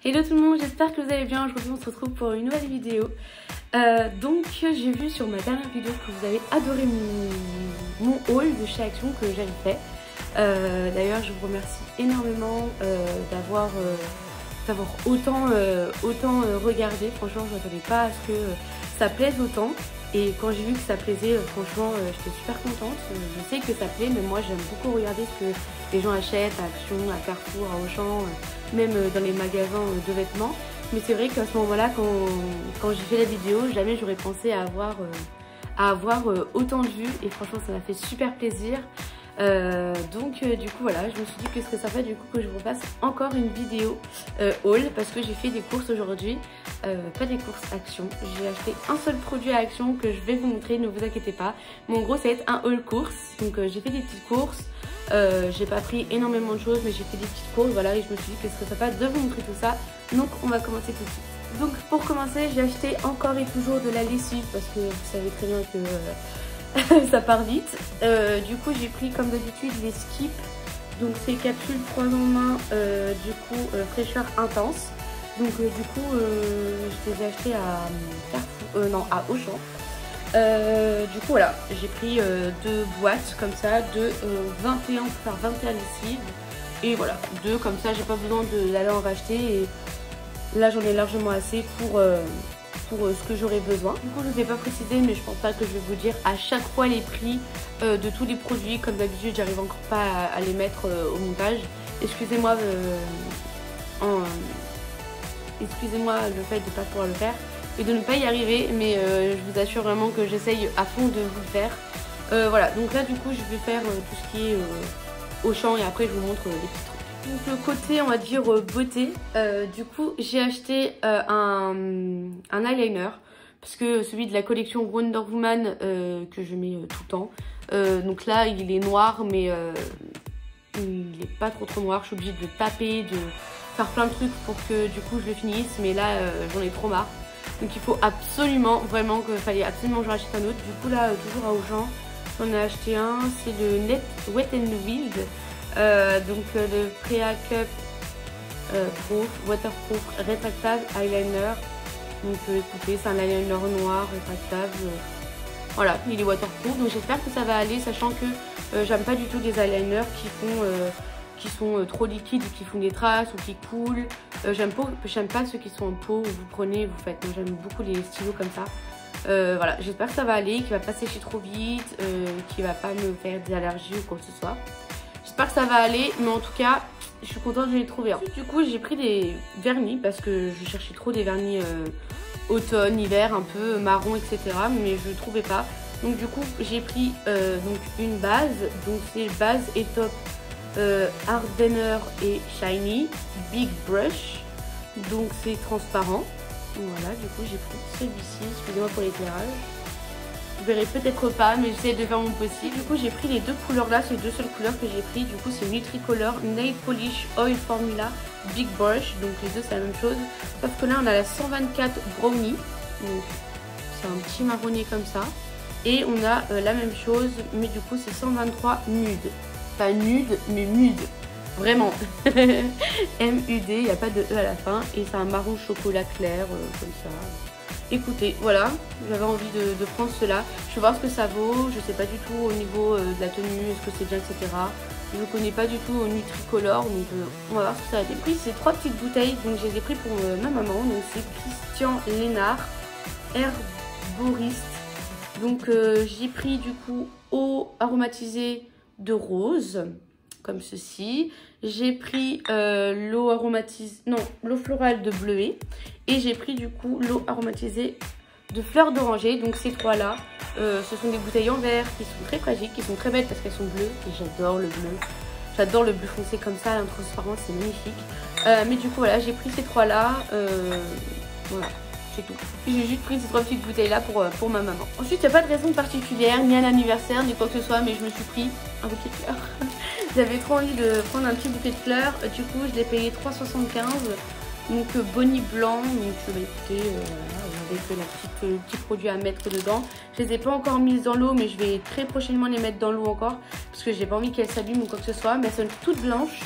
Hello tout le monde, j'espère que vous allez bien. Aujourd'hui on se retrouve pour une nouvelle vidéo. Donc j'ai vu sur ma dernière vidéo que vous avez adoré mon haul de chez Action que j'avais fait. D'ailleurs je vous remercie énormément d'avoir autant regardé. Franchement je ne m'attendais pas à ce que ça plaise autant. Et quand j'ai vu que ça plaisait, franchement j'étais super contente. Je sais que ça plaît, mais moi j'aime beaucoup regarder ce que les gens achètent à Action, à Carrefour, à Auchan, même dans les magasins de vêtements. Mais c'est vrai qu'à ce moment-là, quand j'ai fait la vidéo, jamais j'aurais pensé à avoir autant de vues. Et franchement ça m'a fait super plaisir. Du coup voilà, je me suis dit que ce serait sympa du coup que je vous fasse encore une vidéo haul, parce que j'ai fait des courses aujourd'hui, pas des courses Action. J'ai acheté un seul produit à Action que je vais vous montrer, ne vous inquiétez pas. Mais en gros ça va être un haul course, donc j'ai fait des petites courses, j'ai pas pris énormément de choses mais j'ai fait des petites courses, voilà, et je me suis dit que ce serait sympa de vous montrer tout ça. Donc on va commencer tout de suite. Donc pour commencer j'ai acheté encore et toujours de la lessive, parce que vous savez très bien que ça part vite. Du coup j'ai pris comme d'habitude les Skip, donc c'est capsules 3 en 1, du coup fraîcheur intense. Donc du coup je les ai achetés à Auchan. Du coup voilà, j'ai pris deux boîtes comme ça de 21 par 21 lessives. Et voilà, deux comme ça, j'ai pas besoin d'aller en racheter. Et là j'en ai largement assez pour ce que j'aurais besoin. Du coup je ne vais pas préciser, mais je pense pas que je vais vous dire à chaque fois les prix de tous les produits. Comme d'habitude j'arrive encore pas à les mettre au montage. Excusez-moi excusez-moi le fait de ne pas pouvoir le faire et de ne pas y arriver, mais je vous assure vraiment que j'essaye à fond de vous le faire. Voilà, donc là du coup je vais faire tout ce qui est Auchan, et après je vous montre les petits trucs. Donc le côté on va dire beauté, du coup j'ai acheté un eyeliner, parce que celui de la collection Wonder Woman que je mets tout le temps, donc là il est noir, mais il n'est pas trop noir. Je suis obligée de le taper, de faire plein de trucs pour que du coup je le finisse, mais là j'en ai trop marre. Donc il faut absolument, vraiment, fallait absolument que je rachète un autre. Du coup là toujours à Auchan j'en ai acheté un, c'est le Net Wet n Wild. Donc le Prea Cup Proof, Waterproof, rétractable eyeliner. Donc écoutez, c'est un eyeliner noir rétractable. Voilà, il est waterproof, donc j'espère que ça va aller, sachant que j'aime pas du tout les eyeliners qui sont trop liquides, qui font des traces ou qui coulent. J'aime pas ceux qui sont en pot où vous prenez et vous faites. Moi j'aime beaucoup les stylos comme ça. Voilà, j'espère que ça va aller, qu'il va pas sécher trop vite, qu'il va pas me faire des allergies ou quoi que ce soit. J'espère que ça va aller, mais en tout cas, je suis contente de les trouver. Du coup, j'ai pris des vernis, parce que je cherchais trop des vernis automne, hiver, un peu marron, etc. Mais je ne trouvais pas. Donc du coup, j'ai pris donc une base. Donc c'est base et top Hardener et Shiny Big Brush. Donc c'est transparent. Voilà, du coup j'ai pris celui-ci. Excusez-moi pour l'éclairage. Vous verrez peut-être pas, mais j'essaie de faire mon possible. Du coup j'ai pris les deux couleurs là, c'est les deux seules couleurs que j'ai pris. Du coup c'est Nutricolor Nail Polish Oil Formula Big Brush. Donc les deux c'est la même chose, sauf que là on a la 124 Brownie. Donc c'est un petit marronnier comme ça. Et on a la même chose, mais du coup c'est 123 Nude. Pas nude, mais mude. Vraiment. M-U-D, il n'y a pas de E à la fin. Et c'est un marron chocolat clair, comme ça. Écoutez, voilà, j'avais envie de prendre cela. Je vais voir ce que ça vaut. Je sais pas du tout au niveau de la tenue, est-ce que c'est bien, etc. Je ne connais pas du tout au Nutricolor, donc on va voir ce que ça va. J'ai pris ces trois petites bouteilles, donc je les ai pris pour ma maman. Donc c'est Christian Lénard, herboriste. Donc j'ai pris du coup eau aromatisée de rose, comme ceci. J'ai pris l'eau aromatisée, non, l'eau florale de bleuet. Et j'ai pris du coup l'eau aromatisée de fleurs d'oranger. Donc ces trois là, ce sont des bouteilles en verre qui sont très fragiles, qui sont très belles parce qu'elles sont bleues. Et j'adore le bleu. J'adore le bleu foncé comme ça, l'intransparent, c'est magnifique. Mais du coup voilà, j'ai pris ces trois là. Voilà. Tout. J'ai juste pris ces trois petites bouteilles là pour ma maman. Ensuite il n'y a pas de raison particulière, ni un anniversaire, ni quoi que ce soit, mais je me suis pris un bouquet de fleurs. J'avais trop envie de prendre un petit bouquet de fleurs, du coup je l'ai payé 3,75. Donc Bonnie blanc, donc écoutez, voilà, avec le petit produit à mettre dedans. Je les ai pas encore mises dans l'eau, mais je vais très prochainement les mettre dans l'eau encore, parce que j'ai pas envie qu'elles s'abîment ou quoi que ce soit. Mais elles sont toutes blanches.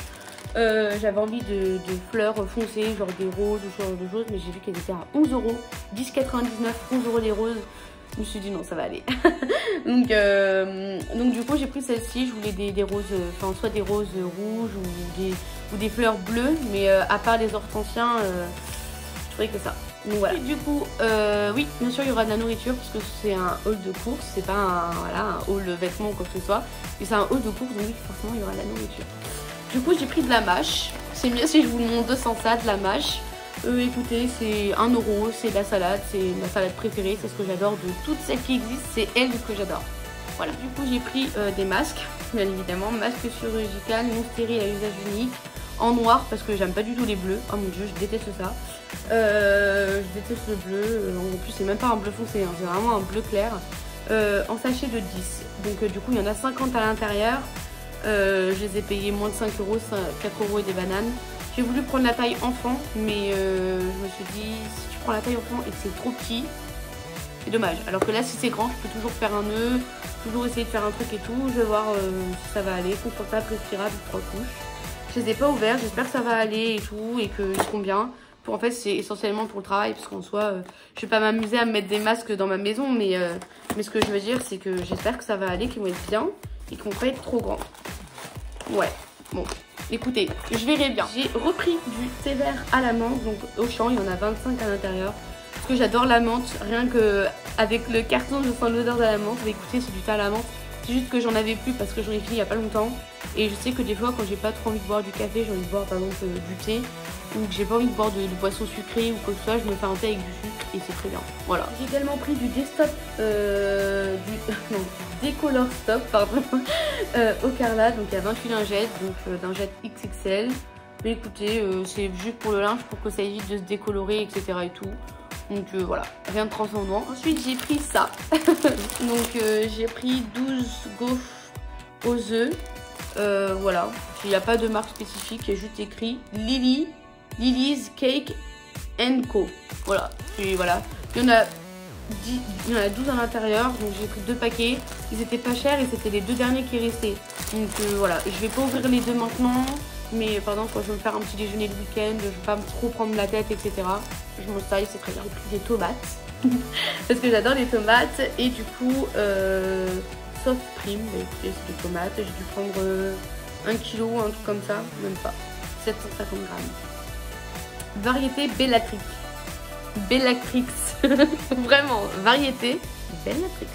J'avais envie de fleurs foncées, genre des roses ou ce genre de choses, mais j'ai vu qu'elles étaient à 11 €, 10,99 €, 11 € les roses. Je me suis dit non, ça va aller. donc du coup j'ai pris celle-ci. Je voulais des roses, enfin soit des roses rouges ou des fleurs bleues, mais à part les hortensiens, je trouvais que ça. Donc voilà. Et du coup, oui, bien sûr il y aura de la nourriture parce que c'est un haul de course, c'est pas un haul vêtements ou quoi que ce soit, mais c'est un haul de course, donc oui, forcément il y aura de la nourriture. Du coup j'ai pris de la mâche. C'est mieux si je vous le montre sans ça, de la mâche. Écoutez, c'est 1 €, c'est de la salade, c'est ma salade préférée, c'est ce que j'adore de toutes celles qui existent, c'est elle que j'adore. Voilà, du coup j'ai pris des masques, bien évidemment, masque chirurgical, non stérile à usage unique, en noir parce que j'aime pas du tout les bleus, oh mon dieu, je déteste ça. Je déteste le bleu, en plus c'est même pas un bleu foncé, hein, c'est vraiment un bleu clair, en sachet de 10, donc du coup il y en a 50 à l'intérieur, je les ai payés moins de 5 €, 4 € et des bananes. J'ai voulu prendre la taille enfant, mais je me suis dit, si tu prends la taille enfant et que c'est trop petit, c'est dommage. Alors que là, si c'est grand, je peux toujours faire un nœud, toujours essayer de faire un truc et tout. Je vais voir si ça va aller. Confortable, respirable, 3 couches. Je les ai pas ouverts, j'espère que ça va aller et tout, et qu'ils seront bien. En fait, c'est essentiellement pour le travail, parce qu'en soi, je vais pas m'amuser à me mettre des masques dans ma maison, mais ce que je veux dire, c'est que j'espère que ça va aller, qu'ils vont être bien, et qu'ils vont pas être trop grands. Ouais, bon. Écoutez, je verrai bien. J'ai repris du thé vert à la menthe, donc Auchan, il y en a 25 à l'intérieur. Parce que j'adore la menthe, rien que avec le carton, je sens l'odeur de la menthe. Mais écoutez, c'est du thé à la menthe. C'est juste que j'en avais plus parce que j'en ai fini il y a pas longtemps. Et je sais que des fois, quand j'ai pas trop envie de boire du café, j'ai envie de boire par exemple du thé. Ou que j'ai pas envie de boire de boissons sucrées ou quoi que ce soit, je me fais un thé avec du sucre et c'est très bien. Voilà. J'ai également pris du Destop, du Décolor Stop, pardon, au Carla. Donc il y a 28 lingettes, donc lingettes XXL. Mais écoutez, c'est juste pour le linge, pour que ça évite de se décolorer, etc. et tout. Donc voilà, rien de transcendant. Ensuite j'ai pris ça. Donc j'ai pris 12 gaufres aux œufs. Voilà, il n'y a pas de marque spécifique, il y a juste écrit Lily's Cake & Co. Voilà, et voilà. Il y en a 12 à l'intérieur, donc j'ai pris 2 paquets. Ils étaient pas chers et c'était les 2 derniers qui restaient. Donc voilà, je vais pas ouvrir les 2 maintenant. Mais pardon, quand je vais me faire un petit déjeuner le week-end, je vais pas trop prendre la tête, etc. Je m'en taille, c'est très bien. J'ai pris des tomates. Parce que j'adore les tomates. Et du coup, Soft Prime, bah, écoutez, c'est des tomates. J'ai dû prendre 1 kg, un truc comme ça, même pas. 750 grammes. Variété Bellatrix. Bellatrix. Vraiment, variété Bellatrix.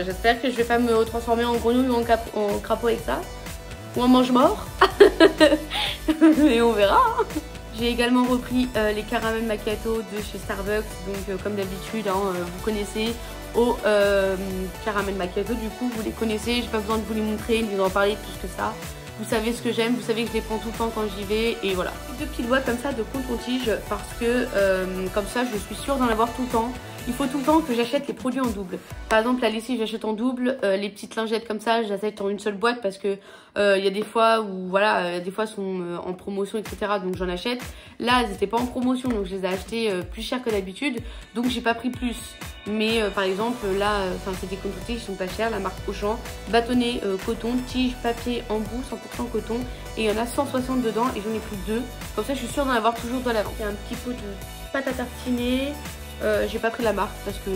J'espère que je vais pas me transformer en grenouille ou en crapaud avec ça. Ou en mange-mort. Et on verra. J'ai également repris les caramels macchiato de chez Starbucks. Donc comme d'habitude, hein, vous connaissez au caramel macchiato. Du coup, vous les connaissez. J'ai pas besoin de vous les montrer, ni d'en parler plus que ça. Vous savez ce que j'aime, vous savez que je les prends tout le temps quand j'y vais. Et voilà. 2 petites boîtes comme ça de coton-tige parce que comme ça, je suis sûre d'en avoir tout le temps. Il faut tout le temps que j'achète les produits en double. Par exemple, la lessive, j'achète en double. Les petites lingettes comme ça, j'achète en une seule boîte parce que il y a des fois où voilà, des fois sont en promotion, etc. Donc j'en achète. Là, elles n'étaient pas en promotion, donc je les ai achetées plus cher que d'habitude. Donc j'ai pas pris plus. Mais par exemple, là, c'est des coton-tiges qui sont pas chers. La marque Auchan, bâtonnet coton, tige papier embout, 100% coton. Et il y en a 160 dedans et j'en ai pris 2. Comme ça, je suis sûre d'en avoir toujours dans l'avant. Il y a un petit pot de pâte à tartiner. J'ai pas pris la marque parce que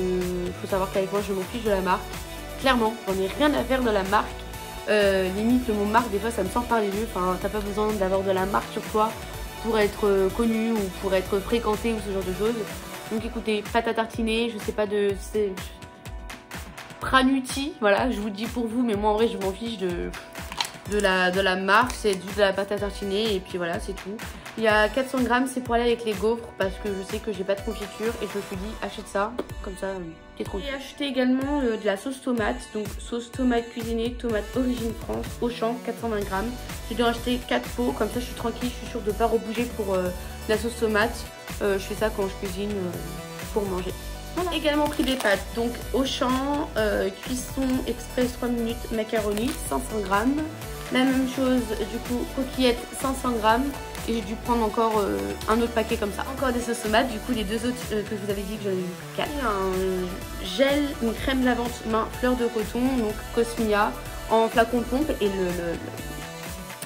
faut savoir qu'avec moi je m'en fiche de la marque. Clairement, j'en ai rien à faire de la marque. Limite le mot marque, des fois ça me sort par les yeux. Enfin, t'as pas besoin d'avoir de la marque sur toi pour être connu ou pour être fréquenté ou ce genre de choses. Donc écoutez, pâte à tartiner, je sais pas de... c'est Pranuti, voilà, je vous le dis pour vous, mais moi en vrai je m'en fiche de la marque, c'est juste de la pâte à tartiner et puis voilà, c'est tout. Il y a 400 grammes, c'est pour aller avec les gaufres parce que je sais que j'ai pas de confiture et je me suis dit achète ça, comme ça t'es tranquille. J'ai acheté également de la sauce tomate, donc sauce tomate cuisinée, tomate origine France, Auchan, 420 grammes. J'ai dû en acheter 4 pots, comme ça je suis tranquille, je suis sûre de pas rebouger pour la sauce tomate. Je fais ça quand je cuisine pour manger. Voilà. Également pris des pâtes, donc Auchan, cuisson express 3 minutes, macaroni, 500 grammes. La même chose, du coup, coquillettes, 500 grammes. Et j'ai dû prendre encore un autre paquet comme ça. Encore des sauces tomates, du coup les 2 autres que je vous avais dit que j'en ai eu 4. Un gel, une crème lavante main fleur de coton, donc Cosmia, en flacon de pompe. Et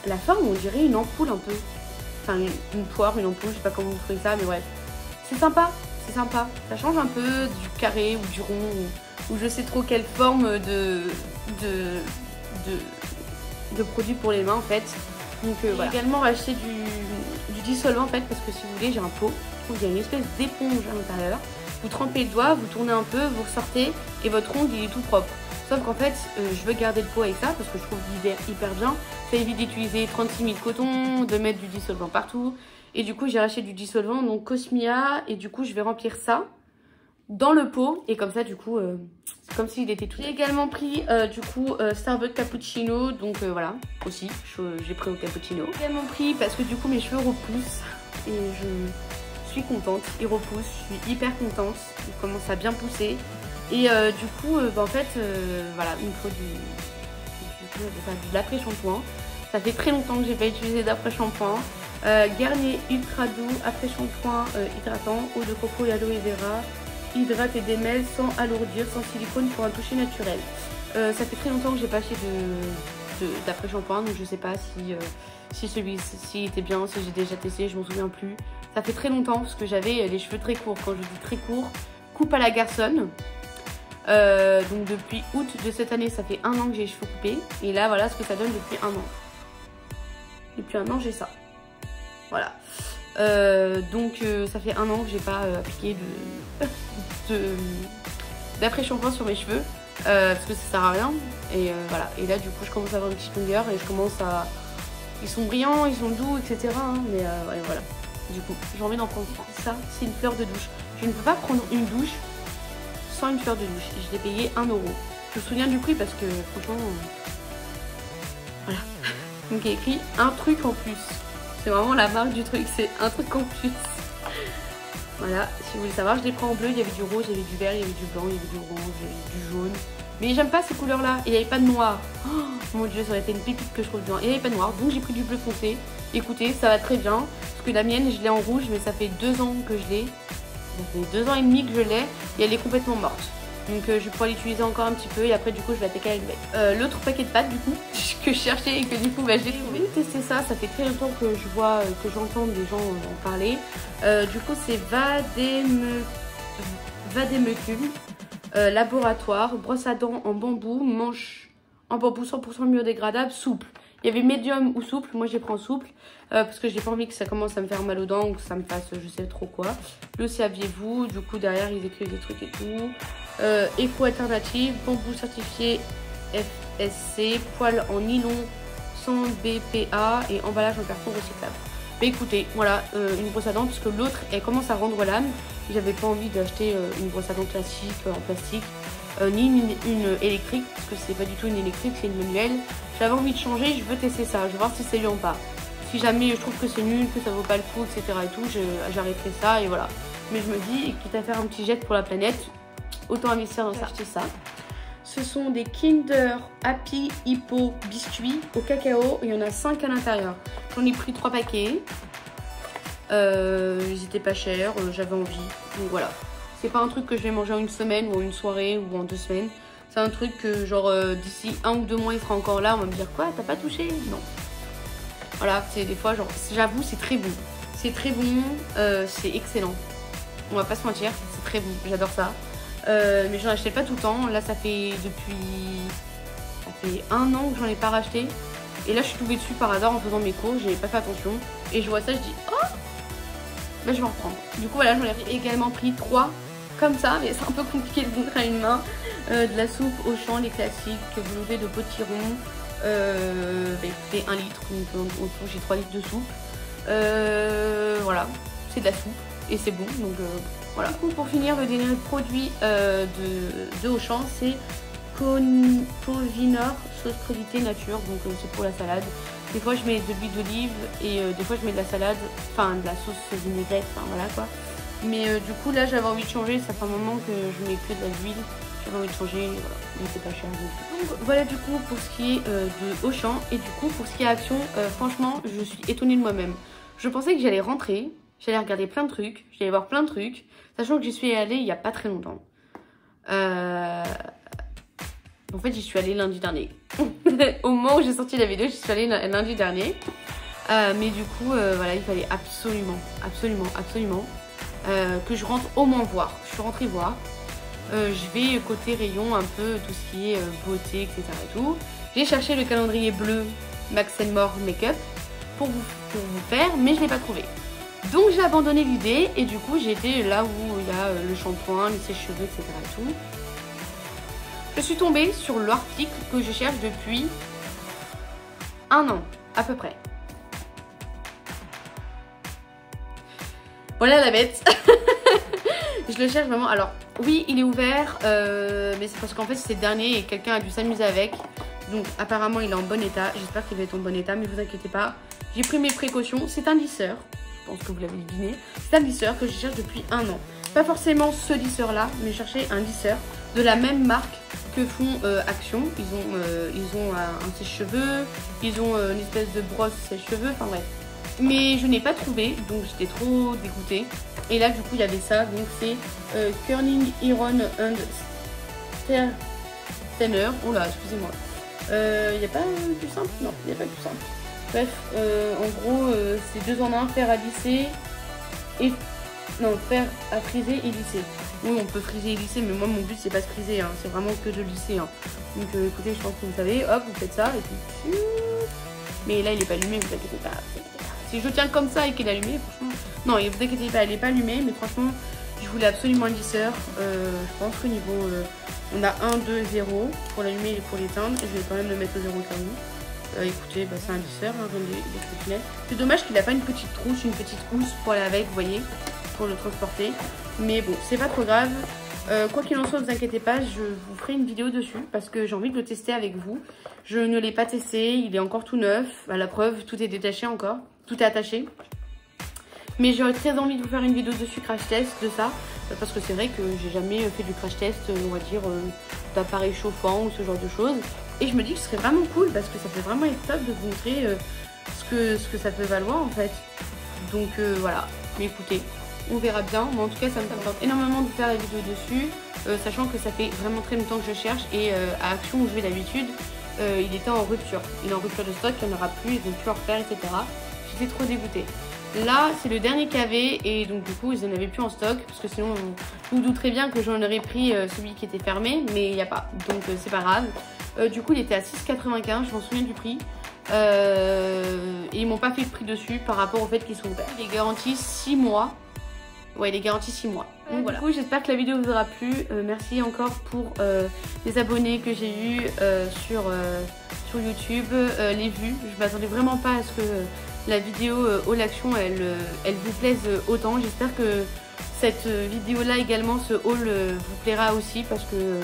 la forme on dirait une ampoule un peu. Enfin une poire, une ampoule, je sais pas comment vous ferez ça, mais bref. C'est sympa, c'est sympa. Ça change un peu du carré ou du rond ou je sais trop quelle forme de produit pour les mains en fait. Donc voilà. J'ai également racheté du dissolvant en fait parce que si vous voulez j'ai un pot où il y a une espèce d'éponge à l'intérieur. Vous trempez le doigt, vous tournez un peu, vous ressortez et votre ongle il est tout propre. Sauf qu'en fait je veux garder le pot avec ça parce que je trouve l'hiver hyper bien. Ça évite d'utiliser 36 000 cotons, de mettre du dissolvant partout. Et du coup j'ai racheté du dissolvant donc Cosmia et du coup je vais remplir ça dans le pot et comme ça du coup c'est comme s'il était tout. J'ai également pris du coup Starbucks cappuccino donc voilà aussi j'ai pris au cappuccino. J'ai également pris parce que du coup mes cheveux repoussent et je suis contente, ils repoussent, je suis hyper contente, ils commencent à bien pousser et du coup bah, en fait voilà il me faut de l'après-shampoing. Ça fait très longtemps que j'ai pas utilisé d'après-shampoing. Garnier ultra doux, après-shampoing hydratant, eau de coco et aloe vera. Hydrate et démêle sans alourdir, sans silicone pour un toucher naturel. Ça fait très longtemps que j'ai pas acheté d'après-shampoing, donc je sais pas si celui-ci était bien, si j'ai déjà testé, je m'en souviens plus. Ça fait très longtemps parce que j'avais les cheveux très courts. Quand je dis très court, coupe à la garçonne. Donc depuis août de cette année, ça fait 1 an que j'ai les cheveux coupés. Et là, voilà ce que ça donne depuis 1 an. Depuis 1 an, j'ai ça. Voilà. Donc ça fait 1 an que j'ai pas appliqué d'après-shampoing sur mes cheveux parce que ça sert à rien et voilà. Et là du coup je commence à avoir une petite longueur et je commence à... Ils sont brillants, ils sont doux etc hein, mais ouais, voilà. Du coup j'ai envie d'en prendre ça. C'est une fleur de douche. Je ne peux pas prendre une douche sans une fleur de douche. Je l'ai payé 1 €. Je me souviens du prix parce que franchement voilà. Donc il y a écrit un truc en plus. C'est vraiment la marque du truc, c'est un truc en plus. Voilà, si vous voulez savoir, je les prends en bleu, il y avait du rose, il y avait du vert, il y avait du blanc, il y avait du orange, il y avait du jaune. Mais j'aime pas ces couleurs-là, et il n'y avait pas de noir. Oh, mon dieu, ça aurait été une pépite que je trouve bien. Et il n'y avait pas de noir, donc j'ai pris du bleu foncé. Écoutez, ça va très bien, parce que la mienne, je l'ai en rouge, mais ça fait 2 ans que je l'ai. Ça fait 2 ans et demi que je l'ai, et elle est complètement morte. Donc je vais pouvoir l'utiliser encore un petit peu et après du coup je vais attaquer avec l'autre paquet de pâtes du coup que je cherchais et que du coup bah, j'ai trouvé. Tester ça, ça fait très longtemps que je vois, que j'entends des gens en parler. Du coup c'est Vademecum laboratoire, brosse à dents en bambou, manche en bambou 100% biodégradable, souple. Il y avait médium ou souple, moi j'ai pris en souple parce que j'ai pas envie que ça commence à me faire mal aux dents ou que ça me fasse je sais trop quoi. Le saviez-vous, du coup derrière ils écrivent des trucs et tout. Éco alternative, bambou certifié FSC, poil en nylon sans BPA et emballage en carton recyclable. Mais écoutez, voilà une brosse à dents parce que l'autre elle commence à rendre l'âme. J'avais pas envie d'acheter une brosse à dents classique en plastique. Ni une électrique parce que c'est pas du tout une électrique, c'est une manuelle. J'avais envie de changer, je veux tester ça, je vais voir si c'est bien ou pas. Si jamais je trouve que c'est nul, que ça vaut pas le coup, etc. et tout, j'arrêterai ça et voilà. Mais je me dis, quitte à faire un petit jet pour la planète, autant investir dans ça. Acheter ça. Ce sont des Kinder Happy Hippo biscuits au cacao. Il y en a 5 à l'intérieur. J'en ai pris 3 paquets. Ils étaient pas chers, j'avais envie. Donc voilà. C'est pas un truc que je vais manger en une semaine ou en une soirée ou en 2 semaines. C'est un truc que genre d'ici 1 ou 2 mois il sera encore là. On va me dire quoi, t'as pas touché? Non. Voilà, c'est des fois genre, j'avoue c'est très bon. C'est très bon, c'est excellent. On va pas se mentir, c'est très bon, j'adore ça. Mais j'en achetais pas tout le temps. Là ça fait 1 an que j'en ai pas racheté. Et là je suis tombée dessus par hasard en faisant mes cours, j'ai pas fait attention. Et je vois ça, je dis oh ben, je vais en reprendre. Du coup voilà, j'en ai également pris 3 comme ça, mais c'est un peu compliqué de montrer à une main. De la soupe au champ, les classiques, velouté de potiron. Écoutez, 1 litre, donc autour j'ai 3 litres de soupe. Voilà, c'est de la soupe et c'est bon, donc voilà. Du coup, pour finir, le dernier produit de Auchan, c'est Covinor sauce crédité nature, donc c'est pour la salade. Des fois je mets de l'huile d'olive et des fois je mets de la salade, enfin de la sauce vinaigrette, enfin voilà quoi. Mais du coup là j'avais envie de changer, ça fait un moment que je mets que de l'huile, j'avais envie de changer, voilà, mais c'est pas cher. Donc voilà du coup pour ce qui est de Auchan. Et du coup pour ce qui est Action, franchement je suis étonnée de moi-même. Je pensais que j'allais rentrer, j'allais regarder plein de trucs, j'allais voir plein de trucs, sachant que j'y suis allée il y a pas très longtemps. En fait, j'y suis allée lundi dernier. Au moment où j'ai sorti la vidéo, j'y suis allée lundi dernier. Mais du coup, voilà, il fallait absolument que je rentre au moins voir. Je suis rentrée voir. Je vais côté rayon un peu tout ce qui est beauté, etc. et tout. J'ai cherché le calendrier bleu Max & More Make-up pour vous faire, mais je ne l'ai pas trouvé. Donc j'ai abandonné l'idée et du coup j'étais là où il y a le shampoing, les sèche-cheveux, etc. et tout. Je suis tombée sur l'article que je cherche depuis 1 an, à peu près. Voilà la bête. Je le cherche vraiment. Alors oui, il est ouvert, mais c'est parce qu'en fait c'est le dernier et quelqu'un a dû s'amuser avec. Donc apparemment il est en bon état. J'espère qu'il va être en bon état, mais vous inquiétez pas. J'ai pris mes précautions. C'est un lisseur. Je pense que vous l'avez deviné. C'est un lisseur que je cherche depuis 1 an. Pas forcément ce lisseur là, mais chercher un lisseur de la même marque que font Action. Ils ont un sèche-cheveux, ils ont une espèce de brosse sèche-cheveux, enfin bref. Mais je n'ai pas trouvé, donc j'étais trop dégoûtée. Et là du coup il y avait ça, donc c'est Curling Iron and Thinner. Oh là, excusez-moi. Il n'y a pas plus simple? Non, il n'y a pas plus simple. Bref, en gros, c'est 2 en 1, fer à lisser et... Non, fer à friser et lisser. Oui, on peut friser et lisser, mais moi mon but c'est pas de friser, hein, c'est vraiment que de lisser. Hein. Donc écoutez, je pense que vous savez, hop, vous faites ça et puis... Mais là il est pas allumé, vous inquiétez pas. Si je tiens comme ça et qu'il est allumé, franchement... Non, vous inquiétez pas, il est pas allumé, mais franchement, je voulais absolument un lisseur. Je pense qu'au niveau... on a 1, 2, 0 pour l'allumer et pour l'éteindre. Je vais quand même le mettre au 0 au cas où. Écoutez, bah, c'est un lisseur, hein, c'est dommage qu'il n'a pas une petite trousse, une petite housse pour aller avec, vous voyez, pour le transporter. Mais bon, c'est pas trop grave. Quoi qu'il en soit, ne vous inquiétez pas, je vous ferai une vidéo dessus parce que j'ai envie de le tester avec vous. Je ne l'ai pas testé, il est encore tout neuf. À la preuve, tout est détaché encore, tout est attaché. Mais j'aurais très envie de vous faire une vidéo dessus, crash test de ça. Parce que c'est vrai que j'ai jamais fait du crash test, on va dire, d'appareil chauffant ou ce genre de choses. Et je me dis que ce serait vraiment cool parce que ça peut vraiment être top de vous montrer ce que ça peut valoir en fait. Donc voilà, mais écoutez, on verra bien. Mais en tout cas, ça me tente énormément de faire la vidéo dessus, sachant que ça fait vraiment très longtemps que je cherche. Et à Action où je vais d'habitude, il était en rupture. Il est en rupture de stock, il n'y en aura plus, ils vont plus en refaire, etc. J'étais trop dégoûtée. Là, c'est le dernier qu'il y avait et donc du coup, ils n'en avaient plus en stock parce que sinon, vous vous douterez bien que j'en aurais pris celui qui était fermé, mais il n'y a pas. Donc, c'est pas grave. Du coup, il était à 6,95, je m'en souviens du prix. Et ils m'ont pas fait le prix dessus par rapport au fait qu'ils sont ouverts. Il est garanti 6 mois. Ouais, il est garanti 6 mois. Donc voilà. Du coup, j'espère que la vidéo vous aura plu. Merci encore pour les abonnés que j'ai eu sur YouTube, les vues. Je m'attendais vraiment pas à ce que la vidéo haul action elle vous plaise autant. J'espère que cette vidéo là également, ce haul vous plaira aussi parce que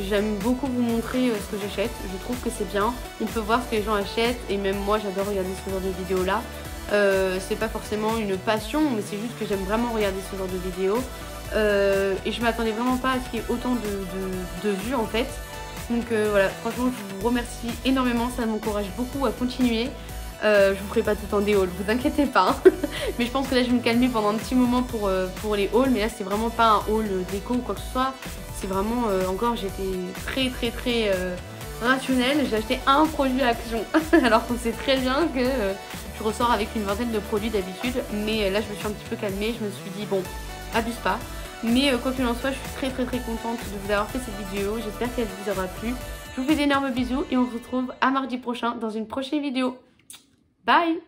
j'aime beaucoup vous montrer ce que j'achète. Je trouve que c'est bien. On peut voir ce que les gens achètent et même moi j'adore regarder ce genre de vidéos là. C'est pas forcément une passion, mais c'est juste que j'aime vraiment regarder ce genre de vidéos. Et je m'attendais vraiment pas à ce qu'il y ait autant de vues en fait. Donc voilà, franchement je vous remercie énormément, ça m'encourage beaucoup à continuer. Je vous ferai pas tout le temps des hauls, vous inquiétez pas. Hein. Mais je pense que là je vais me calmer pendant un petit moment pour les hauls. Mais là c'est vraiment pas un haul déco ou quoi que ce soit. C'est vraiment, encore j'étais très rationnelle. J'ai acheté un produit à Action. Alors qu'on sait très bien que je ressors avec une vingtaine de produits d'habitude. Mais là je me suis un petit peu calmée. Je me suis dit bon, abuse pas. Mais quoi qu'il en soit, je suis très contente de vous avoir fait cette vidéo. J'espère qu'elle vous aura plu. Je vous fais d'énormes bisous et on se retrouve à mardi prochain dans une prochaine vidéo. Bye!